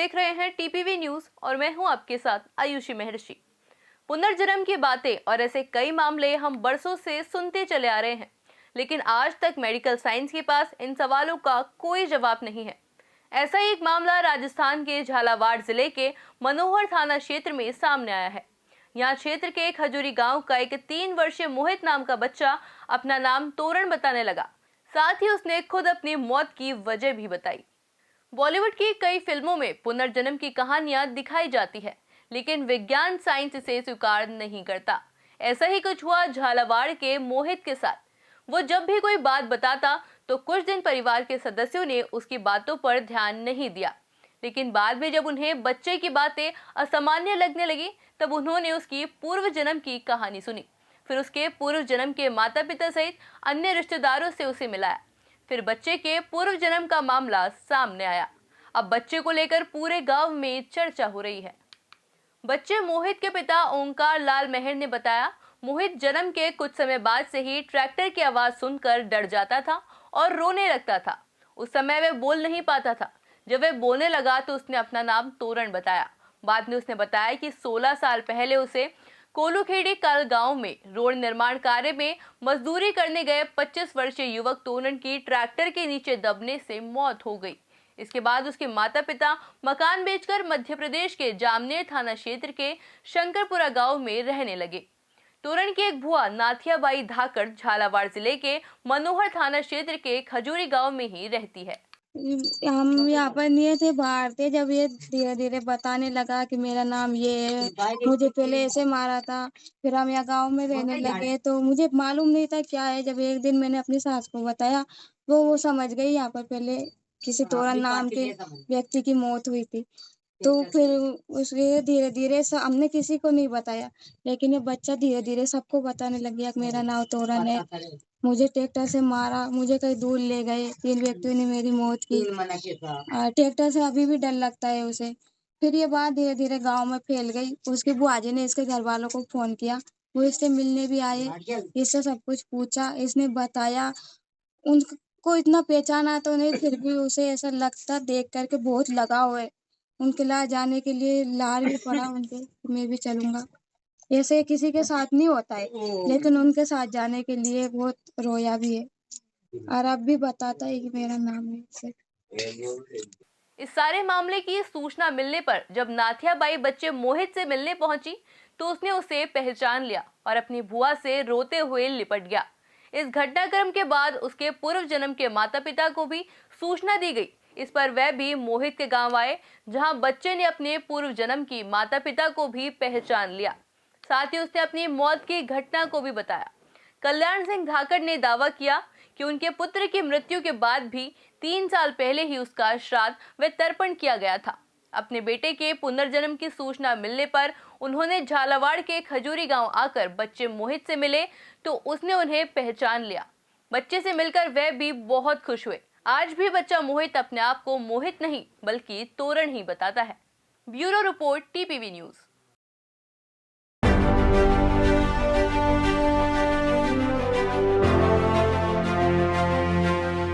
देख रहे हैं टीपीवी न्यूज और मैं हूं आपके साथ आयुषी महर्षि। पुनर्जन्म की बातें और ऐसे कई मामले हम बरसों से सुनते चले आ रहे हैं, लेकिन आज तक मेडिकल साइंस के पास इन सवालों का कोई जवाब नहीं है। ऐसा ही एक मामला राजस्थान के झालावाड़ जिले के मनोहर थाना क्षेत्र में सामने आया है। यहाँ क्षेत्र के खजूरी गांव का एक 3 वर्षीय मोहित नाम का बच्चा अपना नाम तोरण बताने लगा। साथ ही उसने खुद अपनी मौत की वजह भी बताई। बॉलीवुड की कई फिल्मों में पुनर्जन्म की कहानियां दिखाई जाती है, लेकिन विज्ञान साइंस इसे स्वीकार नहीं करता। ऐसा ही कुछ हुआ झालावाड़ के मोहित के साथ। वो जब भी कोई बात बताता तो कुछ दिन परिवार के सदस्यों ने उसकी बातों पर ध्यान नहीं दिया, लेकिन बाद में जब उन्हें बच्चे की बातें असामान्य लगने लगी, तब उन्होंने उसकी पूर्व जन्म की कहानी सुनी। फिर उसके पूर्व जन्म के माता पिता सहित अन्य रिश्तेदारों से उसे मिलाया। फिर बच्चे के पूर्व जन्म का मामला सामने आया। अब बच्चे को लेकर पूरे गांव में चर्चा हो रही है। बच्चे मोहित के पिता ओंकार लाल मेहर ने बताया, मोहित जन्म के कुछ समय बाद से ही ट्रैक्टर की आवाज सुनकर डर जाता था और रोने लगता था। उस समय वह बोल नहीं पाता था। जब वह बोलने लगा तो उसने अपना नाम तोरण बताया। बाद में उसने बताया कि 16 साल पहले उसे कोलूखेड़ी कल गांव में रोड निर्माण कार्य में मजदूरी करने गए 25 वर्षीय युवक तोरण की ट्रैक्टर के नीचे दबने से मौत हो गई। इसके बाद उसके माता पिता मकान बेचकर मध्य प्रदेश के जामनेर थाना क्षेत्र के शंकरपुरा गांव में रहने लगे। तोरण की एक बुआ नाथियाबाई धाकड़ झालावाड़ जिले के मनोहर थाना क्षेत्र के खजूरी गांव में ही रहती है। हम यहाँ पर नहीं थे, बाहर थे। जब ये धीरे धीरे बताने लगा कि मेरा नाम ये है, मुझे पहले ऐसे मारा था, फिर हम यहाँ गांव में रहने लगे, तो मुझे मालूम नहीं था क्या है। जब एक दिन मैंने अपनी सास को बताया, वो समझ गई यहाँ पर पहले किसी तोरण नाम के व्यक्ति की मौत हुई थी। तो फिर उसके धीरे धीरे हमने किसी को नहीं बताया, लेकिन ये बच्चा धीरे धीरे सबको बताने लग गया कि मेरा नाम तोरण है, मुझे ट्रैक्टर से मारा, मुझे कहीं दूर ले गए, 3 व्यक्तियों ने मेरी मौत की। ट्रैक्टर से अभी भी डर लगता है उसे। फिर ये बात धीरे धीरे गांव में फैल गई। उसकी बुआजी ने इसके घर वालों को फोन किया, वो इससे मिलने भी आए, इससे सब कुछ पूछा, इसने बताया। उनको इतना पहचाना तो नहीं, फिर भी उसे ऐसा लगता देख करके बहुत लगाव है। उनके लाए जाने के लिए लार भी पड़ा उनके, मैं भी चलूंगा। ऐसे किसी के साथ नहीं होता है, लेकिन उनके साथ जाने के लिए बहुत रोया भी है और अब भी बताता है कि मेरा नाम है से। इस सारे मामले की सूचना मिलने पर जब नाथियाबाई बच्चे मोहित से मिलने पहुंची तो उसने उसे पहचान लिया और अपनी बुआ से रोते हुए लिपट गया। इस घटनाक्रम के बाद उसके पूर्व जन्म के माता पिता को भी सूचना दी गई। इस पर वह भी मोहित के गांव आए, जहां बच्चे ने अपने पूर्व जन्म की माता पिता को भी पहचान लिया। साथ ही उसने अपनी मौत की घटना को भी बताया। कल्याण सिंह धाकड़ ने दावा किया कि उनके पुत्र की मृत्यु के बाद भी 3 साल पहले ही उसका श्राद्ध व तर्पण किया गया था। अपने बेटे के पुनर्जन्म की सूचना मिलने पर उन्होंने झालावाड़ के खजूरी गांव आकर बच्चे मोहित से मिले तो उसने उन्हें पहचान लिया। बच्चे से मिलकर वह भी बहुत खुश हुए। आज भी बच्चा मोहित अपने आप को मोहित नहीं बल्कि तोरण ही बताता है। Bureau report, TPV news.